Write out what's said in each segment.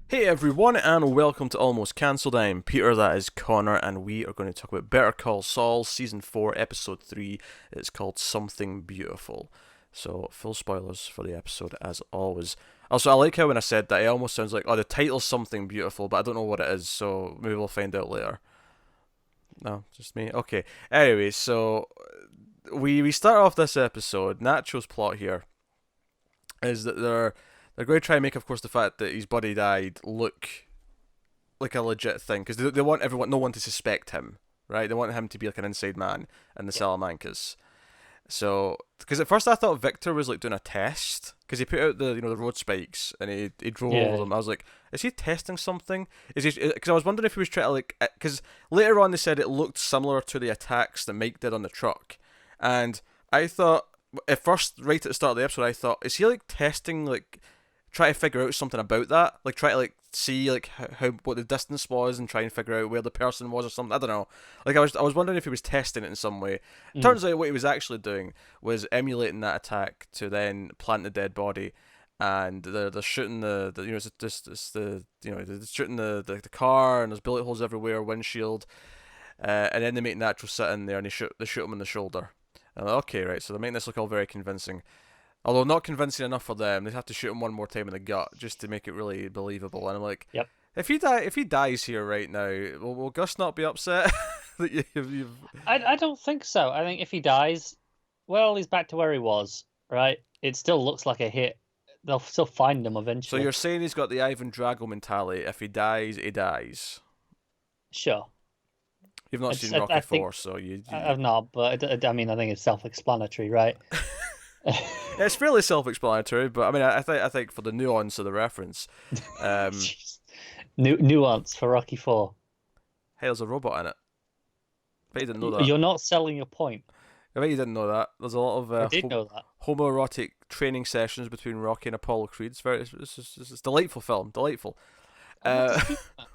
Hey everyone, and welcome to Almost Cancelled. I'm Peter, that is Connor, and we are going to talk about Better Call Saul, Season 4, Episode 3. It's called Something Beautiful. So, full spoilers for the episode, as always. Also, I like how when I said that, it almost sounds like, oh, the title's Something Beautiful, but I don't know what it is, so maybe we'll find out later. No, just me? Okay. Anyway, so we start off this episode. Nacho's plot here is that they're going to try and make, of course, the fact that his buddy died look like a legit thing because they want no one to suspect him, right? They want him to be like an inside man in the Yeah. Salamancas. So, because at first I thought Victor was like doing a test because he put out the road spikes and he drove over Yeah. them. I was like, is he testing something? Is he? Because I was wondering if he was trying to like because later on they said it looked similar to the attacks that Mike did on the truck, and I thought at first right at the start of the episode I thought is he like testing like try to figure out something about that, like try to like see like how what the distance was and try and figure out where the person was or something. I don't know. Like I was wondering if he was testing it in some way. Mm. Turns out what he was actually doing was emulating that attack to then plant the dead body. And they're shooting the it's the they're shooting the car and there's bullet holes everywhere, windshield, and then they make Natural sit in there and they shoot him in the shoulder. And I'm like, okay, right, so they're making this look all very convincing. Although not convincing enough for them, they have to shoot him one more time in the gut just to make it really believable. And I'm like, Yep. if he dies here right now, will Gus not be upset that you've? I don't think so. I think if he dies, well, he's back to where he was, right? It still looks like a hit. They'll still find him So eventually. you're saying he's got the Ivan Drago mentality? If he dies, he dies. Sure. You've not seen I Rocky think Four, so I've not, but I mean, I think it's self-explanatory, right? it's fairly self-explanatory. But I mean, I think for the nuance of the reference, um, Jeez. Nuance for Rocky Four. hey, there's a robot in it. I bet you didn't know that. You're not selling your point. I bet you didn't know that. There's a lot of I did know that. homoerotic training sessions between Rocky and Apollo Creed. It's a delightful film, delightful. I'm not Uh, disputing that.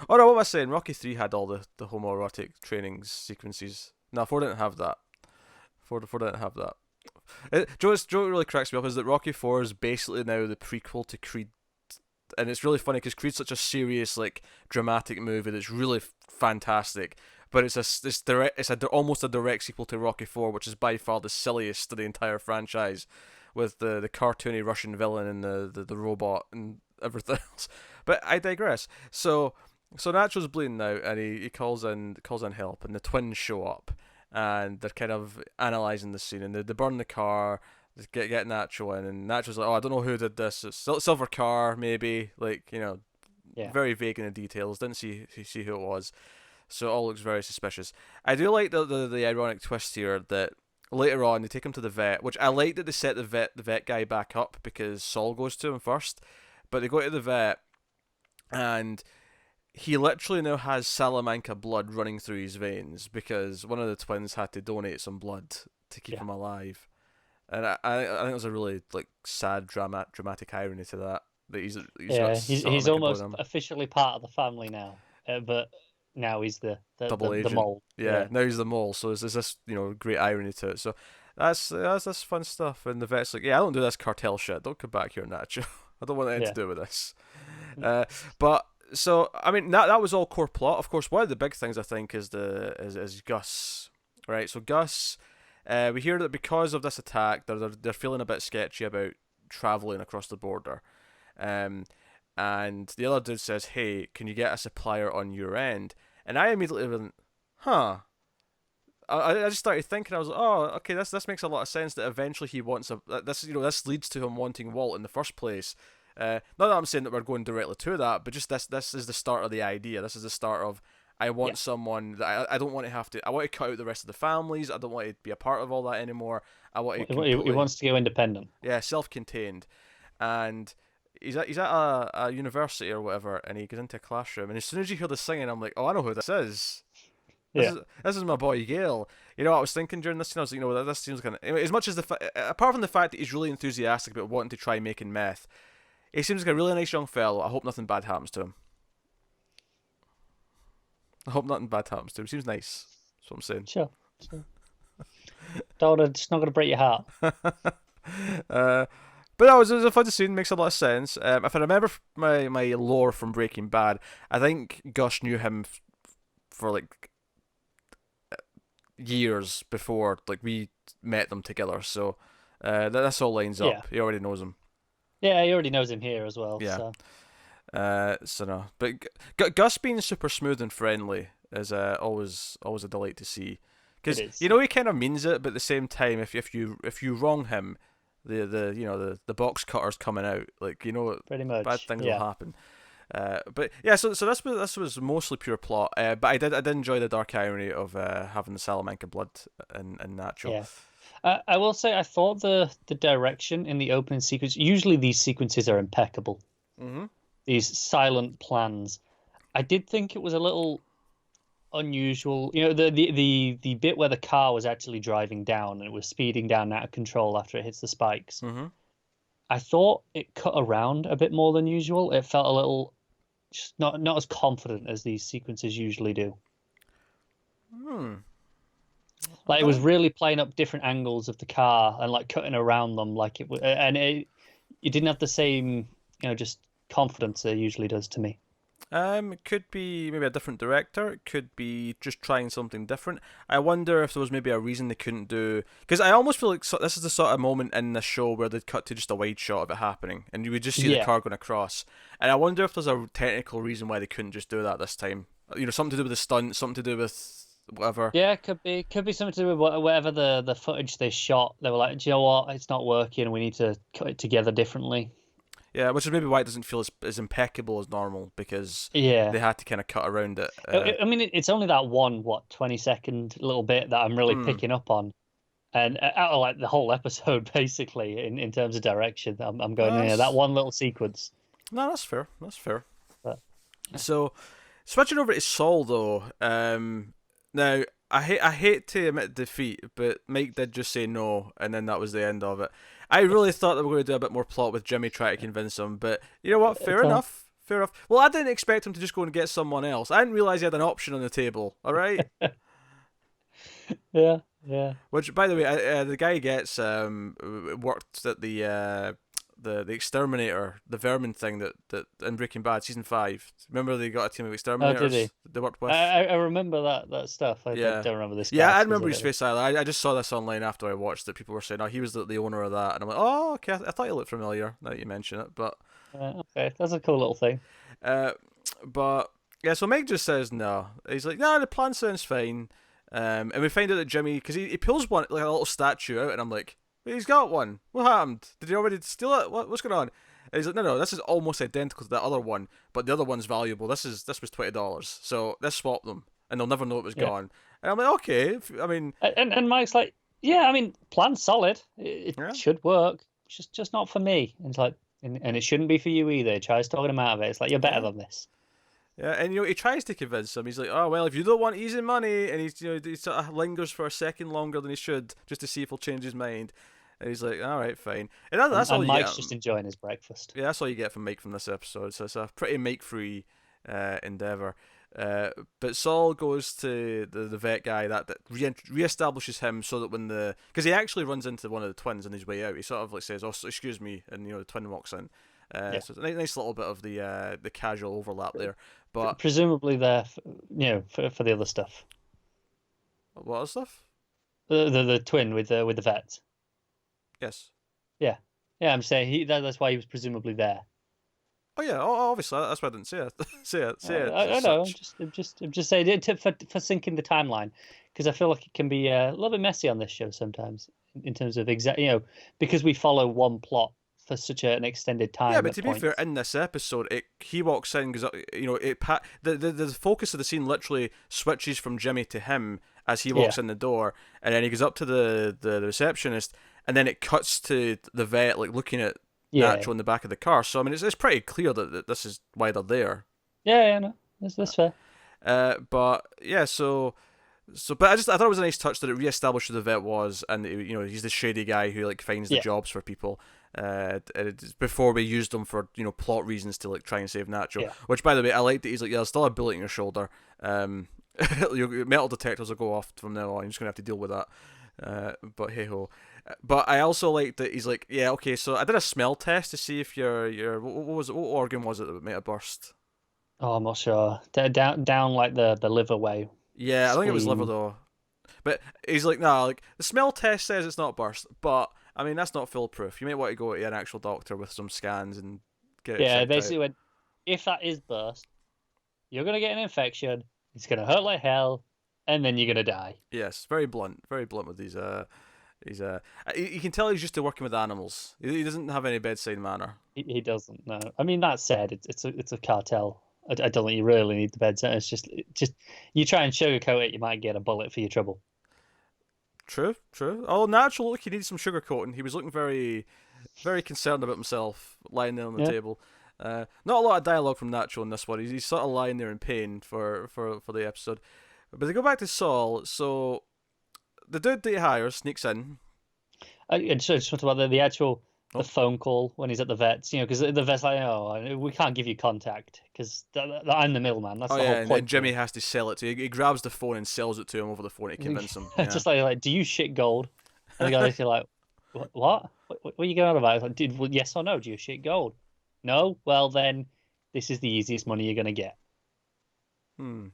oh no, what was I saying? Rocky 3 had all the homoerotic training sequences. No, 4 didn't have that. 4 didn't have that. Joe really cracks me up is that Rocky 4 is basically now the prequel to Creed, and it's really funny because Creed's such a serious, like, dramatic movie that's really fantastic. But almost a direct sequel to Rocky 4, which is by far the silliest of the entire franchise, with the cartoony Russian villain and the robot and everything else. But I digress. So Nacho's bleeding out, and he calls in help, and the twins show up, and they're kind of analyzing the scene, and they burn the car. They get Nacho in, and Nacho's like, oh, I don't know who did this. It's silver car, maybe. Like, Yeah. very vague in the details. Didn't see who it was. So it all looks very suspicious. I do like the ironic twist here that later on they take him to the vet, which I like that they set the vet guy back up because Saul goes to him first, but they go to the vet and he literally now has Salamanca blood running through his veins because one of the twins had to donate some blood to keep Yeah. him alive, and I think there's a really like sad dramatic irony to that he's got Yeah. He's Salamanca blood almost in him. officially part of the family now, but now he's Double the agent. mole. Yeah, Yeah. now he's the mole, so there's this great irony to it. So that's fun stuff. And the vet's like, yeah, I don't do this cartel shit. Don't come back here, Nacho. I don't want anything Yeah. to do with this. But so I mean that was all core plot. Of course, one of the big things I think is Gus, right? So Gus, we hear that because of this attack, they're feeling a bit sketchy about traveling across the border. Um, and the other dude says, "Hey, can you get a supplier on your end?" And I immediately went, "Huh." I just started thinking. I was like, "Oh, okay. This makes a lot of sense. That eventually he wants this leads to him wanting Walt in the first place. Not that I'm saying that we're going directly to that, but just this is the start of the idea. This is the start of I Yeah. want someone that I don't want to have to. I want to cut out the rest of the families. I don't want to be a part of all that anymore. I want to He completely wants to go independent. self-contained, and he's at a university or whatever, and he goes into a classroom, and as soon as you hear the singing, I'm like, oh, I know who this is. This Yeah. is this is my boy Gale. You know what I was thinking during this scene? I was like, this seems kind of as much as apart from the fact that he's really enthusiastic about wanting to try making meth, he seems like a really nice young fellow. I hope nothing bad happens to him. I hope nothing bad happens to him. Seems nice. That's what I'm saying. Sure. Sure. Don't. It's not going to break your heart. uh, But no, it was a fun scene. Makes a lot of sense. If I remember my lore from Breaking Bad, I think Gus knew him for like years before like we met them together. So this all lines Yeah, up. He already knows him. yeah, he already knows him here as well. Yeah. So So no, but Gus being super smooth and friendly is always a delight to see. it Because is. he kind of means it, but at the same time, if you wrong him, the box cutter's coming out. Like Pretty bad much. things will Yeah. happen. But yeah, so this was mostly pure plot. But I did enjoy the dark irony of having the Salamanca blood in Nacho. Yeah. I will say I thought the direction in the opening sequence. Usually these sequences are impeccable. Mhm. These silent plans. I did think it was a little unusual. The bit where the car was actually driving down and it was speeding down out of control after it hits the spikes. Mhm. I thought it cut around a bit more than usual. It felt a little just not as confident as these sequences usually do. Hmm. Like it was Okay. really playing up different angles of the car and like cutting around them, like it was, and it didn't have the same, just confidence it usually does to me. It could be maybe a different director. It could be just trying something different. I wonder if there was maybe a reason they couldn't do. Because I almost feel like this is the sort of moment in the show where they'd cut to just a wide shot of it happening, and you would just see the Yeah, car going across. And I wonder if there's a technical reason why they couldn't just do that this time. Something to do with the stunt, something to do with whatever. yeah, could be something to do with whatever the footage they shot. They were like, do you know what? It's not working. We need to cut it together differently. Yeah, which is maybe why it doesn't feel as impeccable as normal because Yeah. they had to kind of cut around it. I mean, it's only that one, 20-second little bit that I'm really Mm, picking up on. And out of like the whole episode, basically, in terms of direction, I'm going, yeah, that that's one little sequence. no, that's fair. That's fair. But So switching over to Saul though, now I hate to admit defeat, but Mike did just say no, and then that was the end of it. I really thought they were going to do a bit more plot with Jimmy trying to convince him, but you know what? Fair it's enough. Fair enough. Well, I didn't expect him to just go and get someone else. I didn't realize he had an option on the table. All right. yeah, yeah. Which, by the way, the guy gets worked at the exterminator, the vermin thing that in Breaking Bad season 5. Remember they got a team of Oh, did exterminators he? they worked with. I remember that stuff. I Yeah. don't remember this Yeah, guy I remember his specifically. face either. I just saw this online after I watched it. People were saying, "Oh, he was the owner of that," and I'm like, "Oh, okay. I thought he looked familiar now that you mention it." But, Okay, that's a cool little thing. uh, but yeah. So Mike just says no. He's like, "No, the plan sounds fine." And we find out that Jimmy, because he pulls one like a little statue out, and I'm like, "Wait, he's got one. What happened? Did he already steal it? What's going on?" And he's like, "No, this is almost identical to the other one, but the other one's valuable. This was $20, so let's swap them, and they'll never know it was Yeah. gone." And I'm like, "Okay. I mean, And Mike's like, yeah, I mean, plan's solid. It yeah." should work. It's just not for me. And it's like, and it shouldn't be for you either. He tries talking him out of it. It's like you're better Yeah. than this. Yeah, and he tries to convince him. He's like, "Oh well, if you don't want easy money," and he sort of lingers for a second longer than he should just to see if he'll change his mind. And he's like, "All right, fine." And that's all And you get. Mike's just enjoying his breakfast. Yeah, that's all you get from Mike from this episode. So it's a pretty Mike-free endeavor. But Saul goes to the vet guy that reestablishes him so that because he actually runs into one of the twins on his way out. He sort of like says, "Oh, excuse me," and the twin walks in. Yeah. So it's a nice little bit of the casual overlap there. But Presumably there, for the other stuff. what other stuff? The twin with the vet. Yes. Yeah, yeah. I'm saying that's why he was presumably there. Oh yeah. Obviously that's why I didn't say it. Say it I as know. I'm such. just saying it for syncing the timeline because I feel like it can be a little bit messy on this show sometimes in terms of because we follow one plot for such an extended Yeah, time but at to be fair, points. in this episode, he walks in because the focus of the scene literally switches from Jimmy to him as he walks Yeah, in the door, and then he goes up to the receptionist, and then it cuts to the vet like looking at yeah, Nacho in the back of the car. So I mean, it's pretty clear that this is why they're there. yeah. No, that's fair. But yeah, but I thought it was a nice touch that it reestablished who the vet was, and he's the shady guy who like finds the Yeah, jobs for people. Before we used him for plot reasons to like try and save Nacho. yeah. Which, by the way, I like that he's like, yeah, there's still a bullet in your shoulder. Your metal detectors will go off from now on. You're just gonna have to deal with that. But hey ho. But I also like that he's like, yeah, okay, so I did a smell test to see if your what was it, what organ was it that might have burst? Oh, I'm not sure. Down like the liver way, Yeah, I think it was liver spleen. though. But he's like, nah, like the smell test says it's not burst, but I mean that's not foolproof. You might want to go to an actual doctor with some scans and get it Yeah, checked out. basically went, if that is burst, you're gonna get an infection. It's gonna hurt like hell, and then you're gonna die. Yes, very blunt with these. He's you can tell he's used to working with animals. He doesn't have any bedside manner. He doesn't know. I mean, that said, it's a cartel. I don't think you really need the bed center. It's just you try and sugarcoat it, you might get a bullet for your trouble. True, true. Oh, natural look, he needed some sugar coating. He was looking very concerned about himself, lying there on the Yeah. table. Not a lot of dialogue from Natural in this one. He's sort of lying there in pain for the episode. But they go back to Saul. So the dude that he hires sneaks in. And so just about the actual Oh. the phone call when he's at the vets, because the vet's like, oh, we can't give you contact because I'm the middleman. That's Oh the yeah, whole and point. Jimmy has to sell it to you. He grabs the phone and sells it to him over the phone to convince him. Yeah. Just like, do you shit gold? And the guy's like, what? What are you going on about? It's like, well, yes or no? Do you shit gold? No? Well, then this is the easiest money you're going to get. Hmm.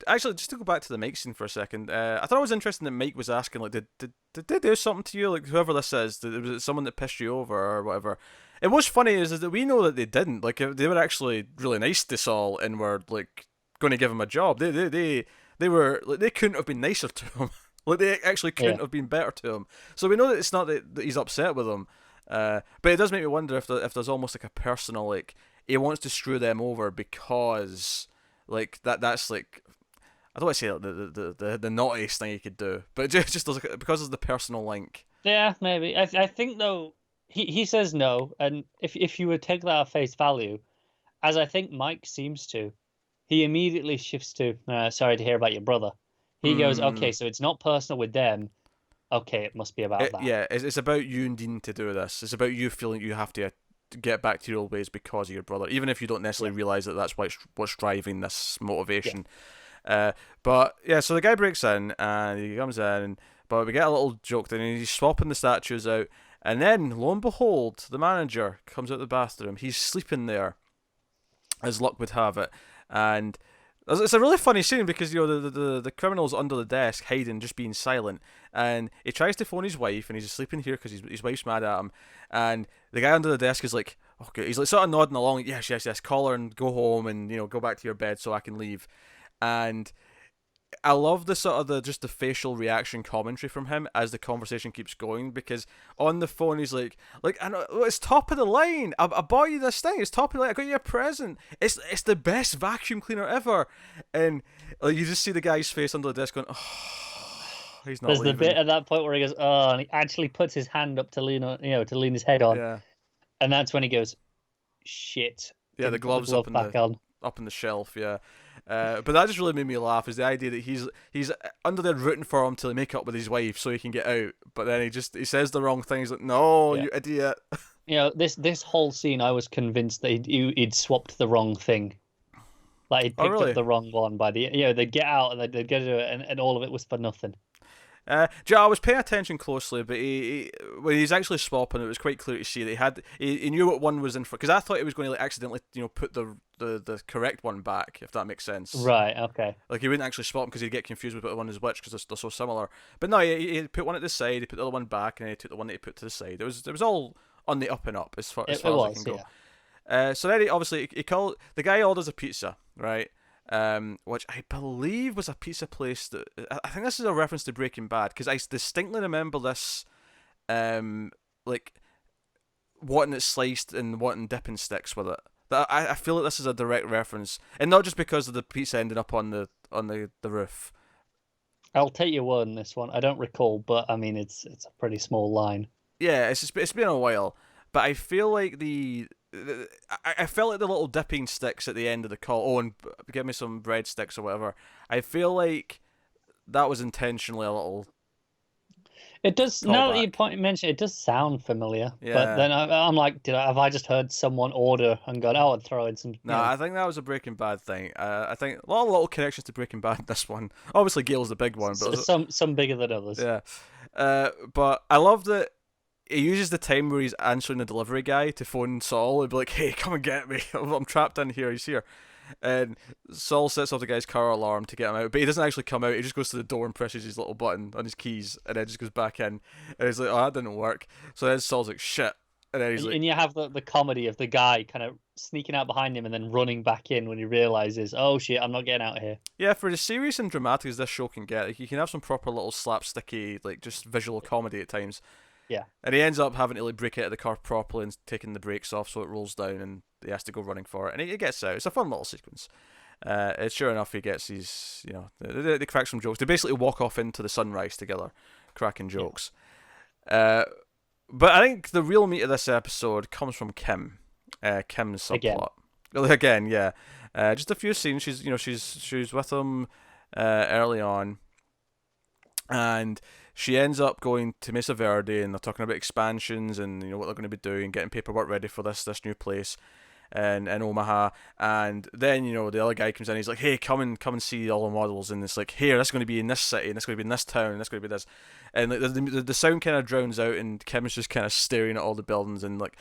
Actually, just to go back to the Mike scene for a second, I thought it was interesting that Mike was asking, like, did they do something to you? Like, whoever this is, was it someone that pissed you over or whatever? And what's funny is that we know that they didn't. Like, they were actually really nice to Saul and were, like, going to give him a job. They were, like, they couldn't have been nicer to him. Like, they actually couldn't have been better to him. So we know that it's not that he's upset with them. But it does make me wonder if there's almost, like, a personal, like, he wants to screw them over because, like, that's, like, I don't want to say the naughtiest thing he could do, but just because of the personal link. Yeah, maybe. I think though he says no, and if you would take that at face value, as I think Mike seems to, he immediately shifts to sorry to hear about your brother. He goes, okay, so it's not personal with them. Okay, it must be about that. Yeah, it's about you and Dean to do this. It's about you feeling you have to get back to your old ways because of your brother, even if you don't necessarily realize that that's what's driving this motivation. But yeah, so the guy breaks in and he comes in, but we get a little joke then, and he's swapping the statues out, and then lo and behold, the manager comes out of the bathroom. He's sleeping there, as luck would have it, and it's a really funny scene because the criminal's under the desk hiding, just being silent, and he tries to phone his wife, and he's sleeping here because his wife's mad at him, and the guy under the desk is like, okay, he's like sort of nodding along, yes, call her and go home and go back to your bed so I can leave. And I love the sort of the facial reaction commentary from him as the conversation keeps going, because on the phone he's like I know it's top of the line. I bought you this thing. It's top of the line. I got you a present. It's the best vacuum cleaner ever. And like, you just see the guy's face under the desk going, oh, he's not. There's leaving. the bit at that point where he goes, oh, and he actually puts his hand up to lean on, to lean his head on, Yeah. and that's when he goes, shit. Yeah, the gloves up in the shelf. Yeah. But that just really made me laugh, is the idea that he's under there rooting for him to make up with his wife so he can get out, but then he says the wrong thing. He's like, no, you idiot. This whole scene, I was convinced that he'd swapped the wrong thing. Like he'd picked up the wrong one by they'd get out and they'd get to it, and all of it was for nothing. I was paying attention closely, but when he's actually swapping, it was quite clear to see that he knew what one was in for, because I thought he was going to like accidentally put the correct one back, if that makes sense. Right. Okay. Like he wouldn't actually swap them because he'd get confused with what one is which, because they're so similar. But no, he put one at the side, he put the other one back, and then he took the one that he put to the side. It was all on the up and up as far as I can go. Yeah. So then the guy orders a pizza, right? Which I believe was a pizza place that I think this is a reference to Breaking Bad, because I distinctly remember this, like wanting it sliced and wanting dipping sticks with it. That I feel like this is a direct reference, and not just because of the pizza ending up on the roof. I'll take your word on this one. I don't recall, but I mean it's a pretty small line. Yeah, it's been a while, but I feel like I felt like the little dipping sticks at the end of the call. Oh, and give me some breadsticks or whatever. I feel like that was intentionally a little. It does. Now that you mention it, does sound familiar. Yeah. But then I'm like, have I just heard someone order and gone, oh, and throw in some? No, I think that was a Breaking Bad thing. I think a lot of little connections to Breaking Bad in this one. Obviously, Gale's the big one, but some bigger than others. Yeah. But I love that he uses the time where he's answering the delivery guy to phone Saul and be like, "Hey, come and get me! I'm trapped in here. He's here." And Saul sets off the guy's car alarm to get him out, but he doesn't actually come out. He just goes to the door and presses his little button on his keys, and then just goes back in. And he's like, "Oh, that didn't work." So then Saul's like, "Shit." And then he's like, And you have the comedy of the guy kind of sneaking out behind him and then running back in when he realizes, oh shit, I'm not getting out of here. "Yeah, for as serious and dramatic as this show can get, like, you can have some proper little slapsticky, like just visual comedy at times." Yeah. And he ends up having to like break out of the car properly and taking the brakes off so it rolls down, and he has to go running for it. And he gets out. It's a fun little sequence. It's sure enough he gets these, they crack some jokes. They basically walk off into the sunrise together, cracking jokes. But I think the real meat of this episode comes from Kim. Kim's subplot. Again, yeah. Just a few scenes. She's with him early on, and she ends up going to Mesa Verde, and they're talking about expansions and what they're going to be doing, getting paperwork ready for this new place in Omaha. And then the other guy comes in. He's like, "Hey, come and see all the models." And it's like, "Here, this is going to be in this city, and this is going to be in this town, and this is going to be this." And like the sound kind of drowns out, and Kim's just kind of staring at all the buildings and like.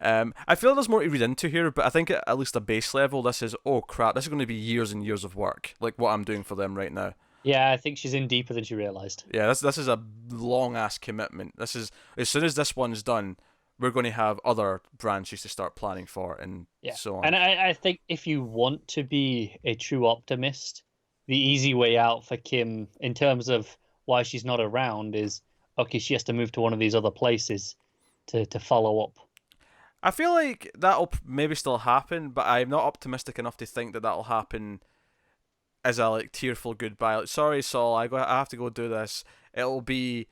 I feel there's more to read into here, but I think at least a base level, this is, oh crap, this is going to be years and years of work, like what I'm doing for them right now. Yeah, I think she's in deeper than she realized. Yeah, this is a long ass commitment. This is, as soon as this one's done, we're going to have other branches to start planning for, and so on. And I think if you want to be a true optimist, the easy way out for Kim in terms of why she's not around is, okay, she has to move to one of these other places to follow up. I feel like that'll maybe still happen, but I'm not optimistic enough to think that that'll happen as a like tearful goodbye. Like, sorry, Saul, I have to go do this. It'll be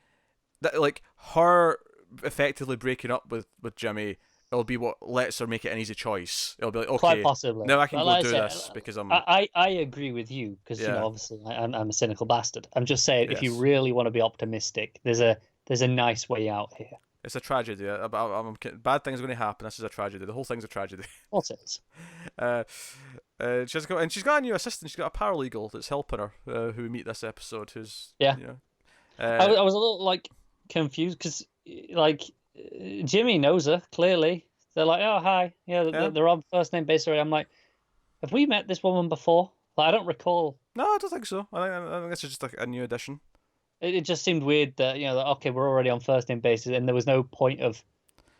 that like her effectively breaking up with Jimmy. It'll be what lets her make it an easy choice. It'll be like, okay, quite possibly. now I can go do this because I'm. I agree with you because obviously I'm a cynical bastard. I'm just saying if you really want to be optimistic, there's a nice way out here. It's a tragedy. Bad things are going to happen. This is a tragedy. The whole thing's a tragedy. What is? She's got a new assistant. She's got a paralegal that's helping her, who we meet this episode. Who's I was a little like confused because like Jimmy knows her clearly. They're like, oh hi, they're on first name basis already. I'm like, have we met this woman before? Like, I don't recall. No, I don't think so. I think this is just a new addition. It just seemed weird that okay, we're already on first name basis, and there was no point of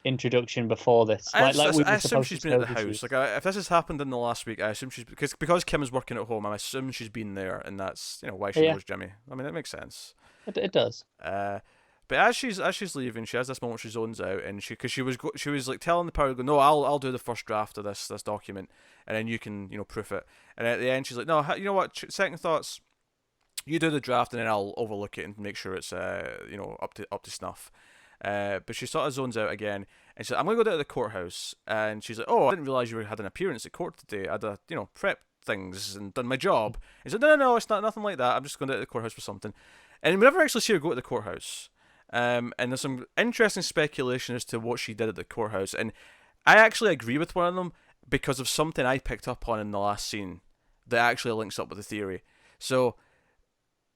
introduction before this. I assume she's been at the house. Like, if this has happened in the last week, I assume she's because Kim is working at home. I assume she's been there, and that's why she knows Jimmy. I mean, it makes sense. It does. But as she's leaving, she has this moment where she zones out, and she was like telling the paralegal, "No, I'll do the first draft of this document, and then you can proof it." And at the end, she's like, "No, you know what? Second thoughts. You do the draft, and then I'll overlook it and make sure it's up to snuff." But she sort of zones out again, and she's like, "I'm gonna go down to the courthouse." And she's like, "Oh, I didn't realize you had an appearance at court today. I'd prep things and done my job." He's like, No, it's not nothing like that. I'm just going to the courthouse for something." And we never actually see her go to the courthouse. And there's some interesting speculation as to what she did at the courthouse, and I actually agree with one of them because of something I picked up on in the last scene that actually links up with the theory. So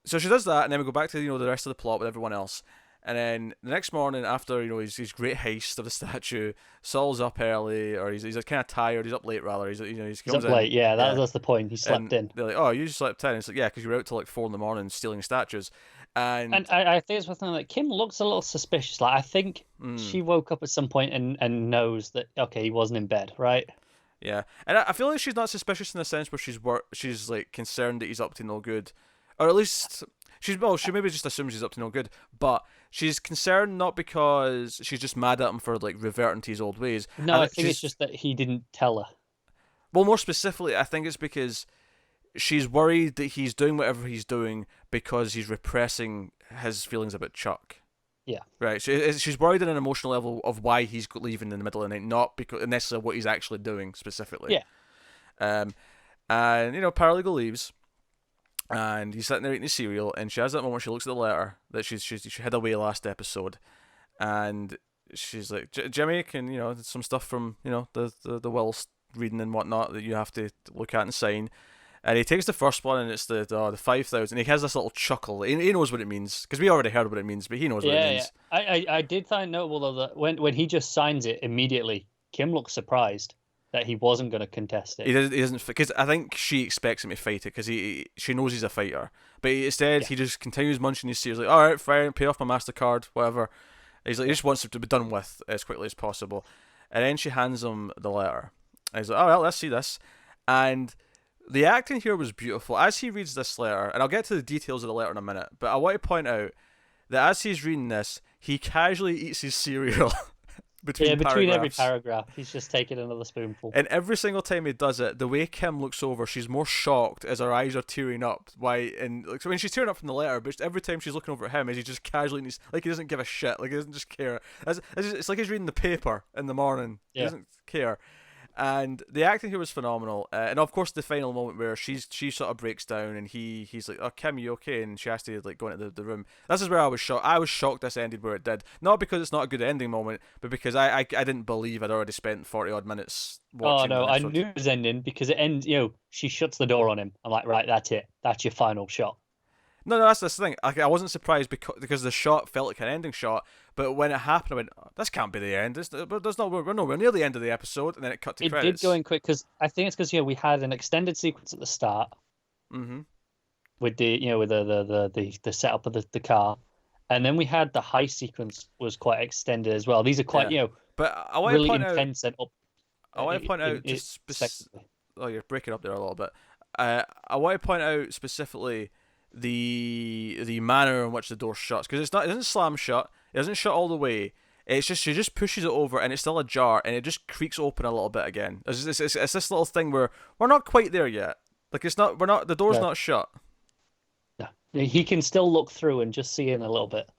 she does that, and then we go back to the rest of the plot with everyone else. And then the next morning, after his great heist of the statue, Saul's up early, or he's kind of tired. He's up late rather. He's up late. Yeah, that's the point. He slept in. They're like, "Oh, you slept in." It's like, "Yeah, because you were out till like 4 a.m. stealing statues." And I think it's worth noting that Kim looks a little suspicious. Like, I think she woke up at some point and knows that he wasn't in bed, right? Yeah, and I feel like she's not suspicious in the sense where she's like concerned that he's up to no good. Or at least she maybe just assumes he's up to no good, but she's concerned not because she's just mad at him for like reverting to his old ways. No, I think it's just that he didn't tell her. Well, more specifically, I think it's because she's worried that he's doing whatever he's doing because he's repressing his feelings about Chuck. Yeah. Right. So she's worried on an emotional level of why he's leaving in the middle of the night, not because necessarily what he's actually doing specifically. Yeah. And paralegal leaves. And he's sitting there eating his cereal, and she has that moment where she looks at the letter that she hid away last episode, and she's like, "Jimmy, can some stuff from the will reading and whatnot that you have to look at and sign." And he takes the first one, and it's the 5,000. He has this little chuckle. He knows what it means because we already heard what it means, but he knows what it Yeah, yeah. means. I did find notable though that when he just signs it immediately, Kim looks surprised that he wasn't going to contest it. He doesn't, because I think she expects him to fight it because she knows he's a fighter, but instead he just continues munching his cereal. Like, all right, fine, pay off my MasterCard, whatever. He's like, he just wants it to be done with as quickly as possible, and then she hands him the letter. And he's like, all right, let's see this, and the acting here was beautiful as he reads this letter, and I'll get to the details of the letter in a minute, but I want to point out that as he's reading this, he casually eats his cereal between every paragraph, he's just taking another spoonful. And every single time he does it, the way Kim looks over, she's more shocked as her eyes are tearing up. So when she's tearing up from the letter, but every time she's looking over at him, as he just casually, like he doesn't give a shit, like he doesn't just care. It's like he's reading the paper in the morning. He doesn't care. And the acting here was phenomenal, and of course the final moment where she sort of breaks down, and he's like, "Oh, Kim, you okay?" And she has to like go into the room. This is where I was shocked. I was shocked this ended where it did, not because it's not a good ending moment, but because I didn't believe I'd already spent 40 odd minutes watching. Oh no, I knew it was ending because it ends. She shuts the door on him. I'm like, right, that's it. That's your final shot. No, that's the thing. I wasn't surprised because the shot felt like an ending shot, but when it happened, I went, oh, "This can't be the end. We're nowhere near the end of the episode." And then it cut to credits. It did go in quick because I think it's because we had an extended sequence at the start, with the with the setup of the car, and then we had the heist sequence was quite extended as well. These are quite but I want really to point intense out, and up. I want to point out just oh, you're breaking up there a little bit. I want to point out specifically the manner in which the door shuts, because it doesn't slam shut, it doesn't shut all the way. It's just she just pushes it over and it's still ajar and it just creaks open a little bit again. It's this little thing where we're not quite there yet. Like the door's not shut. No, he can still look through and just see in a little bit.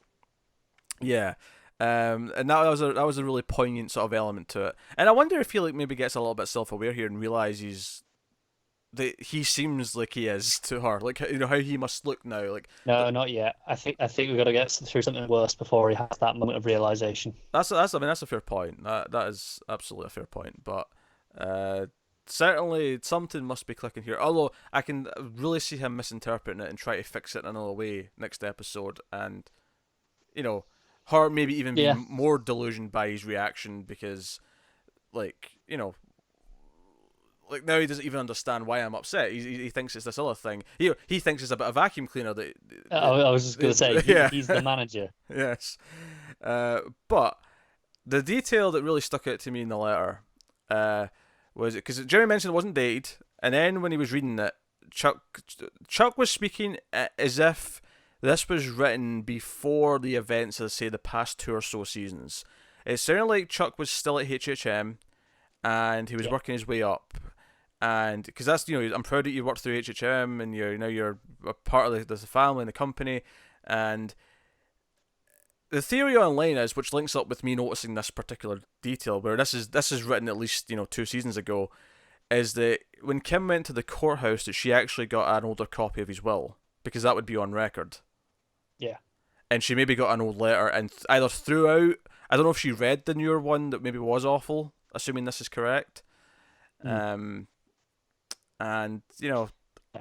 Yeah. And that was a really poignant sort of element to it. And I wonder if he maybe gets a little bit self-aware here and realizes that he seems like he is to her, like how he must look now. Like no, not yet. I think we've got to get through something worse before he has that moment of realization. That's a fair point. That is absolutely a fair point. But certainly something must be clicking here. Although I can really see him misinterpreting it and try to fix it in another way next episode, and her maybe even being more delusioned by his reaction because, like now he doesn't even understand why I'm upset. He thinks it's this other thing. He thinks it's about a vacuum cleaner. I was just going to say, he's the manager. Yes. But the detail that really stuck out to me in the letter was because Jerry mentioned it wasn't dated, and then when he was reading it, Chuck was speaking as if this was written before the events of, say, the past 2 or so seasons. It sounded like Chuck was still at HHM, and he was working his way up. And because that's I'm proud that you worked through HHM and you're a part of the family and the company. And the theory online is, which links up with me noticing this particular detail, where this is written at least 2 seasons ago, is that when Kim went to the courthouse, that she actually got an older copy of his will, because that would be on record. Yeah. And she maybe got an old letter and either threw out. I don't know if she read the newer one that maybe was awful, assuming this is correct. And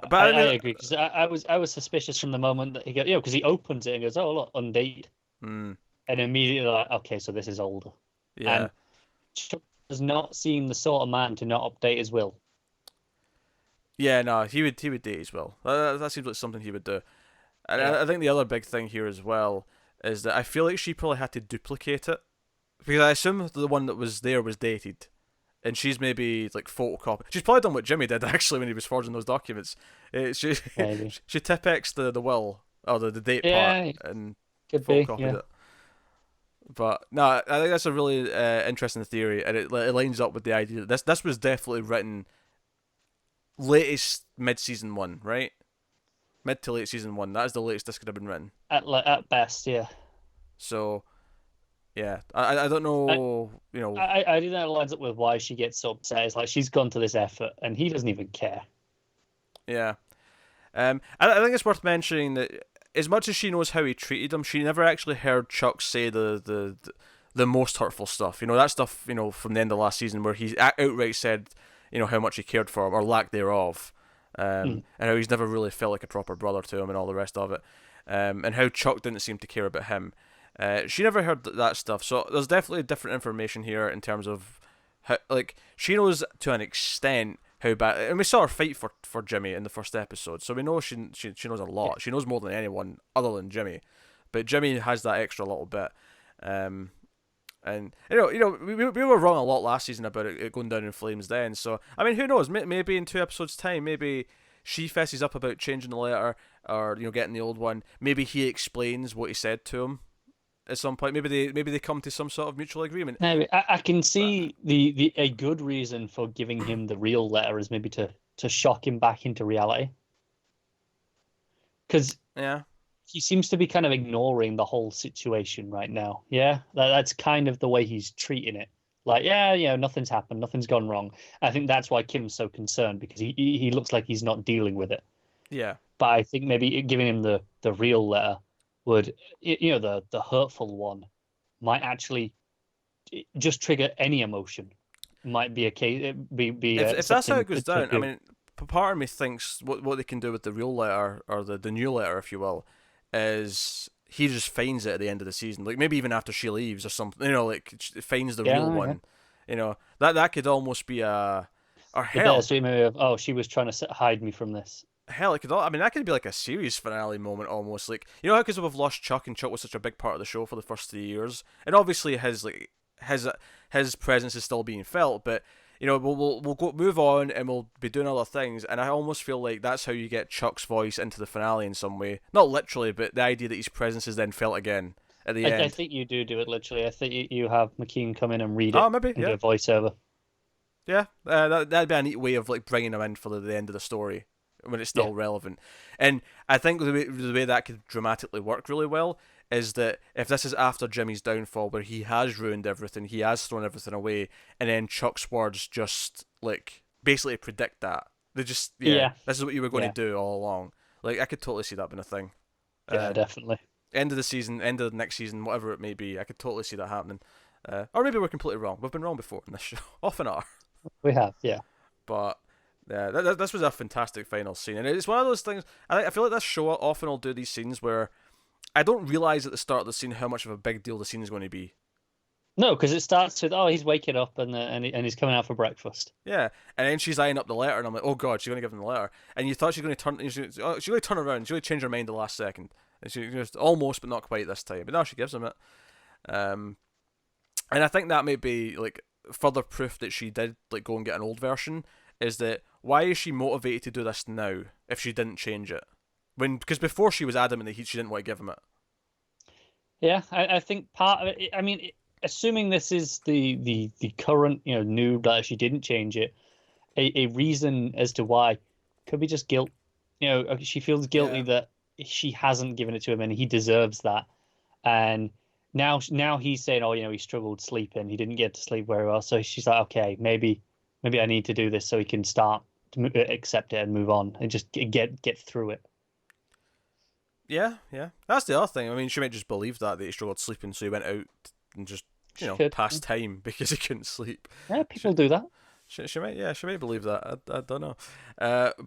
but I agree, because I was suspicious from the moment that he got because he opens it and goes, oh look, undated, and immediately like, okay, so this is older. And Chuck does not seem the sort of man to not update his will. Yeah, no, he would date his will. That seems like something he would do. And I think the other big thing here as well is that I feel like she probably had to duplicate it, because I assume the one that was there was dated. And she's maybe like photocopy. She's probably done what Jimmy did actually when he was forging those documents. She Tipex the will or the date part and photocopied it. But no, I think that's a really interesting theory, and it lines up with the idea that this was definitely written latest mid-season 1, right? Mid to late season 1. That is the latest this could have been written. At best, yeah. So. Yeah, I don't know, I think that lines up with why she gets so upset. It's like she's gone to this effort, and he doesn't even care. Yeah. I think it's worth mentioning that as much as she knows how he treated him, she never actually heard Chuck say the most hurtful stuff. That stuff, from the end of last season where he outright said, how much he cared for him, or lack thereof. and how he's never really felt like a proper brother to him and all the rest of it, and how Chuck didn't seem to care about him. She never heard that stuff, so there's definitely different information here in terms of how, like, she knows to an extent how bad, and we saw her fight for Jimmy in the first episode, so we know she knows a lot. Yeah. She knows more than anyone other than Jimmy, but Jimmy has that extra little bit. And we were wrong a lot last season about it going down in flames then. So I mean, who knows? Maybe in 2 episodes' time, maybe she fesses up about changing the letter, or getting the old one. Maybe he explains what he said to him at some point. Maybe they come to some sort of mutual agreement. Maybe I can see the a good reason for giving him the real letter is maybe to shock him back into reality, because Yeah. he seems to be kind of ignoring the whole situation right now. Yeah, that's kind of the way he's treating it. Like, yeah, nothing's happened, nothing's gone wrong. I think that's why Kim's so concerned, because he looks like he's not dealing with it. Yeah. But I think maybe giving him the real letter would, the hurtful one, might actually just trigger any emotion. Might be a case. If that's how it goes down, I mean, part of me thinks what they can do with the real letter, or the new letter, if you will, is he just finds it at the end of the season, like maybe even after she leaves or something. Like, finds the real one. That could almost be a, or hell, she was trying to hide me from this. Hell, it could. I mean, that could be like a series finale moment almost. Like, how, because we've lost Chuck, and Chuck was such a big part of the show for the first 3 years, and obviously his presence is still being felt, but we'll go move on, and we'll be doing other things, and I almost feel like that's how you get Chuck's voice into the finale in some way. Not literally, but the idea that his presence is then felt again at the end. I think you do it literally. I think you have McKean come in and read it. Oh, maybe, and do a voiceover. Yeah, that'd be a neat way of like bringing him in for the end of the story when it's still relevant. And I think the way that could dramatically work really well is that if this is after Jimmy's downfall, where he has ruined everything, he has thrown everything away, and then Chuck's words just like basically predict that. They just this is what you were going to do all along. Like, I could totally see that being a thing. Yeah, definitely. End of the season, end of the next season, whatever it may be, I could totally see that happening. Or maybe we're completely wrong. We've been wrong before in this show. Often are. We have, yeah. But this was a fantastic final scene, and it's one of those things. I feel like this show often will do these scenes where I don't realize at the start of the scene how much of a big deal the scene is going to be. No, because it starts with, he's waking up and he's coming out for breakfast. Yeah, and then she's eyeing up the letter, and I'm like, oh god, she's going to give him the letter. And you thought she's going to turn, she's going to turn around, she's going to change her mind at the last second, and she just almost, but not quite this time. But now she gives him it. And I think that may be like further proof that she did like go and get an old version. Is that why is she motivated to do this now if she didn't change it? Because before she was adamant that she didn't want to give him it. Yeah, I think part of it. I mean, assuming this is the current new that she didn't change it, a reason as to why could be just guilt. She feels guilty that she hasn't given it to him, and he deserves that. And now he's saying, he struggled sleeping, he didn't get to sleep very well. So she's like, okay, maybe I need to do this so he can start to accept it and move on and just get through it. Yeah. That's the other thing. I mean, she might just believe that he struggled sleeping, so he went out and just passed time because he couldn't sleep. Yeah, people do that. She might believe that. I don't know.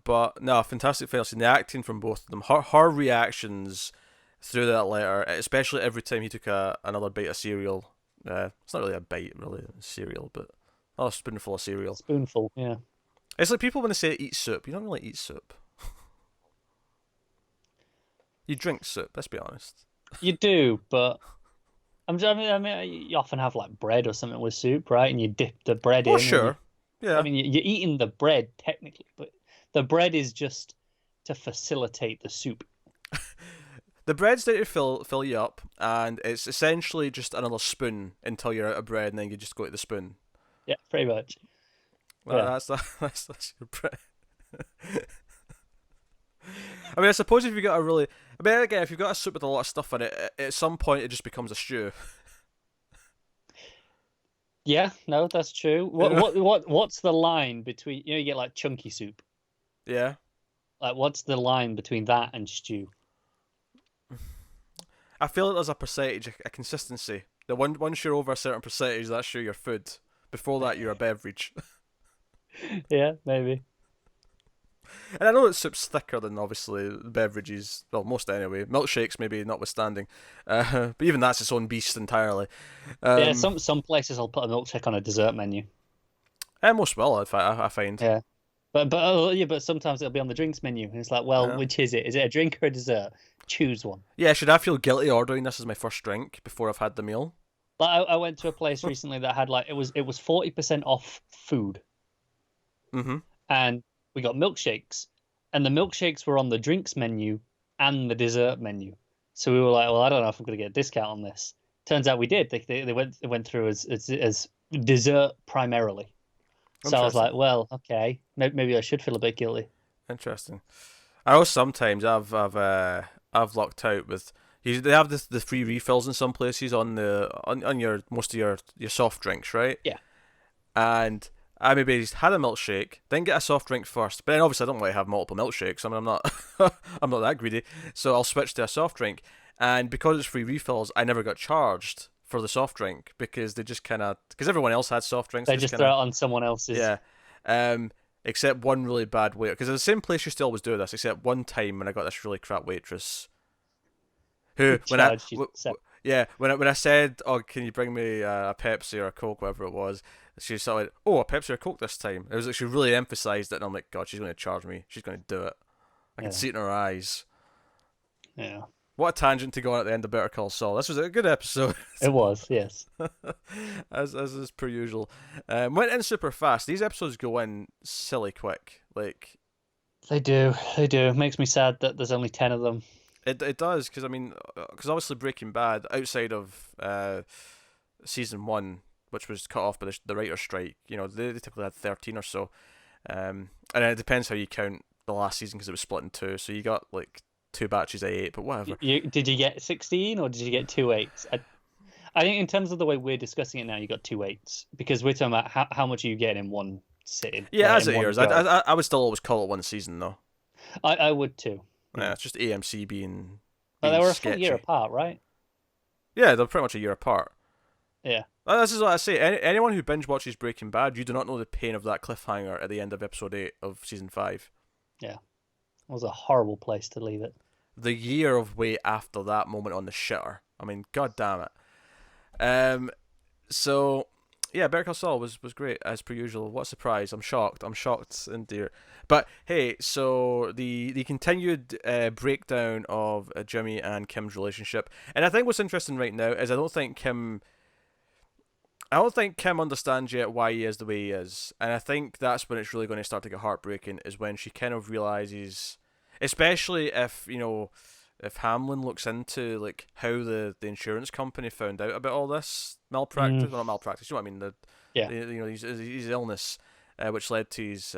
But no, fantastic final scene. The acting from both of them, her reactions through that letter, especially every time he took another bite of cereal. It's not really a bite, really, cereal, but a spoonful of cereal. Spoonful, yeah. It's like people when they say eat soup, you don't really eat soup. You drink soup, let's be honest. You do, but I mean, you often have like bread or something with soup, right? And you dip the bread in. Oh, sure. Yeah. I mean, you're eating the bread technically, but the bread is just to facilitate the soup. The bread's there to fill you up, and it's essentially just another spoon until you're out of bread, and then you just go to the spoon. Yeah, pretty much. Well, that's your bread. I mean, I suppose if you got if you've got a soup with a lot of stuff in it, at some point it just becomes a stew. Yeah, no, that's true. What's the line between you get like chunky soup? Yeah. Like, what's the line between that and stew? I feel like there's a percentage, a consistency. That once you're over a certain percentage, that's your food. Before that, you're a beverage. Yeah, maybe. And I know that soup's thicker than obviously beverages. Well, most anyway. Milkshakes maybe notwithstanding, but even that's its own beast entirely. Yeah, Um, some places will put a milkshake on a dessert menu. and most will, I find. Yeah. But sometimes it'll be on the drinks menu, and it's like, well, Yeah. which is it? Is it a drink or a dessert? Choose one. Yeah, should I feel guilty ordering this as my first drink before I've had the meal? Like I went to a place recently that had like it was 40% off food, Mm-hmm. and we got milkshakes, and the milkshakes were on the drinks menu and the dessert menu. So we were like, well, I don't know if I'm gonna get a discount on this. Turns out we did. They went through as dessert primarily. So I was like, Interesting. well, okay, maybe I should feel a bit guilty. Interesting. I know sometimes I've lucked out with. They have the free refills in some places on your most of your soft drinks, right? Yeah. And I maybe just had a milkshake, then get a soft drink first. But then obviously I don't want to have multiple milkshakes. I mean, I'm not I'm not that greedy, so I'll switch to a soft drink. And because it's free refills, I never got charged for the soft drink because they just kind of because everyone else had soft drinks. They They just just kind throw of it on someone else's. yeah. Except one really bad waiter because the same place used to always do this. Except one time when I got this really crap waitress who when I Charged you. yeah when I said, oh, can you bring me a Pepsi or a Coke, whatever it was, she sort of like, oh, a Pepsi or a Coke this time. It was like she really emphasised it, and I'm like, God, she's going to charge me. She's going to do it. I can Yeah. see it in her eyes. Yeah. What a tangent to go on at the end of Better Call Saul. This was a good episode. It was, yes. as is per usual. Went in super fast. These episodes go in silly quick. Like They do. They do. Makes me sad that there's only 10 of them. it does because I mean because obviously Breaking Bad outside of season 1, which was cut off by the writer's strike, they typically had 13 or so, and it depends how you count the last season because it was split in two. So you got like 2 batches of 8, but whatever. Did you get 16 or did you get 2 8s? I think in terms of the way we're discussing it now, you got 2 8s because we're talking about how much are you getting in one sitting. Yeah, like, as in it one airs. go. I would still always call it one season though. I would too. Yeah, it's just AMC being But they were a full sketchy. year apart, right? Yeah, they're pretty much a year apart. Yeah. This is what I say. Anyone who binge watches Breaking Bad, you do not know the pain of that cliffhanger at the end of episode 8 of season 5. Yeah. It was a horrible place to leave it. The year of wait after that moment on the shitter. I mean, god damn it. So yeah, Better Call Saul was great as per usual. What a surprise! I'm shocked and dear. But hey, so the continued breakdown of Jimmy and Kim's relationship, and I think what's interesting right now is I don't think Kim understands yet why he is the way he is, and I think that's when it's really going to start to get heartbreaking. Is when she kind of realizes, especially if Hamlin looks into like how the insurance company found out about all this malpractice, well, not malpractice, you know what I mean, Yeah. his illness, which led to his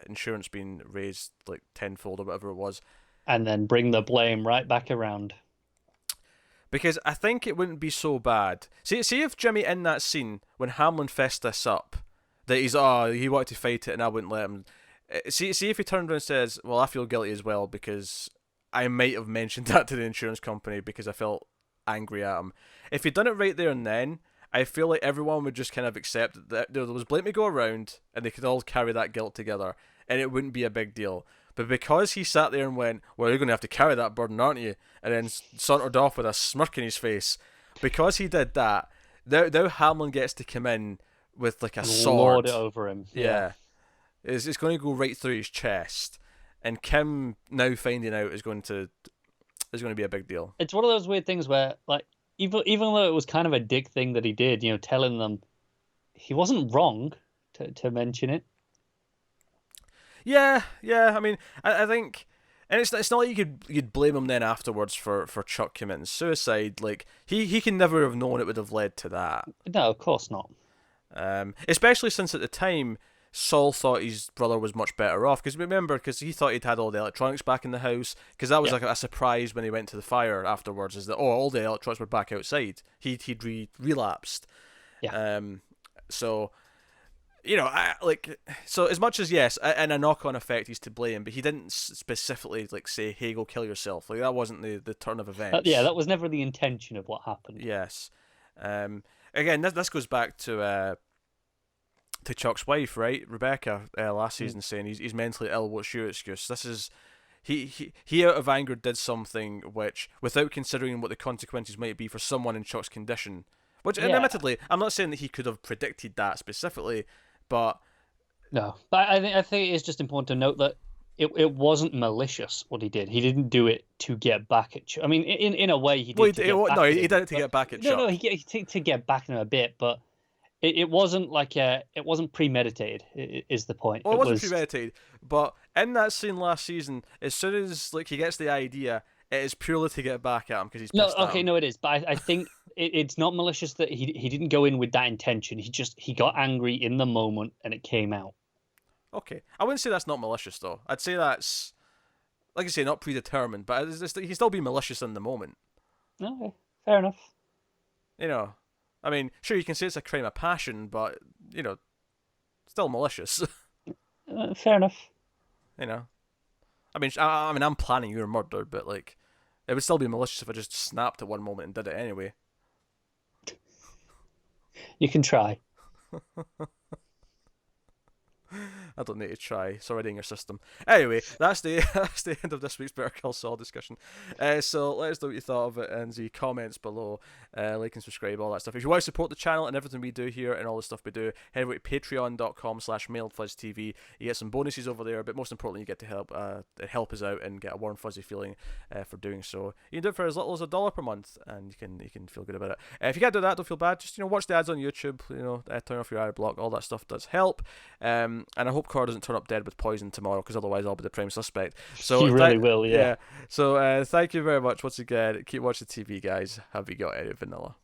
insurance being raised like tenfold or whatever it was. And then bring the blame right back around. Because I think it wouldn't be so bad. See if Jimmy in that scene when Hamlin fessed this up, that he wanted to fight it and I wouldn't let him. See if he turned around and says, "Well, I feel guilty as well because I might have mentioned that to the insurance company because I felt angry at him." If he'd done it right there and then, I feel like everyone would just kind of accept that there was blame to go around and they could all carry that guilt together and it wouldn't be a big deal. But because he sat there and went, well, you're going to have to carry that burden, aren't you? And then sauntered off with a smirk in his face. Because he did that, now Hamlin gets to come in with like a sword. Lord it over him. Yeah. It's going to go right through his chest. And Kim now finding out is going to be a big deal. It's one of those weird things where, like, even though it was kind of a dick thing that he did, telling them he wasn't wrong to mention it. Yeah. I mean, I think, and it's not like you'd blame him then afterwards for Chuck committing suicide. Like he can never have known it would have led to that. No, of course not. Especially since at the time Saul thought his brother was much better off because he thought he'd had all the electronics back in the house because that was like a surprise when he went to the fire afterwards. Is that all the electronics were back outside? He'd relapsed. Yeah. So. So as much as yes, and a knock-on effect he's to blame, but he didn't specifically like say, "Hey, go kill yourself." Like that wasn't the turn of events. That was never the intention of what happened. Yes. Again, this goes back to to Chuck's wife, right, Rebecca, last season, saying he's mentally ill. What's your excuse? This is he out of anger did something which, without considering what the consequences might be for someone in Chuck's condition. Which, and Yeah. admittedly, I'm not saying that he could have predicted that specifically, but No, but I think it's just important to note that it wasn't malicious what he did. He didn't do it to get back at Chuck. I mean, in a way, he did. well, to get back no, at he him, did it to but- get back at No, Chuck. no, to get back at him a bit, but it wasn't like it wasn't premeditated. Is the point? Well, it wasn't was premeditated, but in that scene last season, as soon as like he gets the idea, it is purely to get back at him because he's No, pissed at okay, him. no, it is, but I think it's not malicious that he didn't go in with that intention. He got angry in the moment and it came out. Okay, I wouldn't say that's not malicious though. I'd say that's, like I say, not predetermined, but he'd still be malicious in the moment. Okay, fair enough. You know, I mean, sure you can say it's a crime of passion, but you know, still malicious. Fair enough. You know, I mean, I'm planning your murder, but like, it would still be malicious if I just snapped at one moment and did it anyway. You can try. I don't need to try. It's already in your system. Anyway, that's the that's the end of this week's Better Call Saul discussion. So let us know what you thought of it in the comments below. Like and subscribe, all that stuff. If you want to support the channel and everything we do here and all the stuff we do, head over to patreon.com/mailedfuzztv. You get some bonuses over there, but most importantly, you get to help us out and get a warm fuzzy feeling for doing so. You can do it for as little as $1 per month, and you can feel good about it. If you can't do that, don't feel bad. Just watch the ads on YouTube. Turn off your ad block. All that stuff does help. And I hope Cor doesn't turn up dead with poison tomorrow, because otherwise I'll be the prime suspect. So You really will, yeah. So thank you very much once again. Keep watching TV, guys. Have you got any vanilla?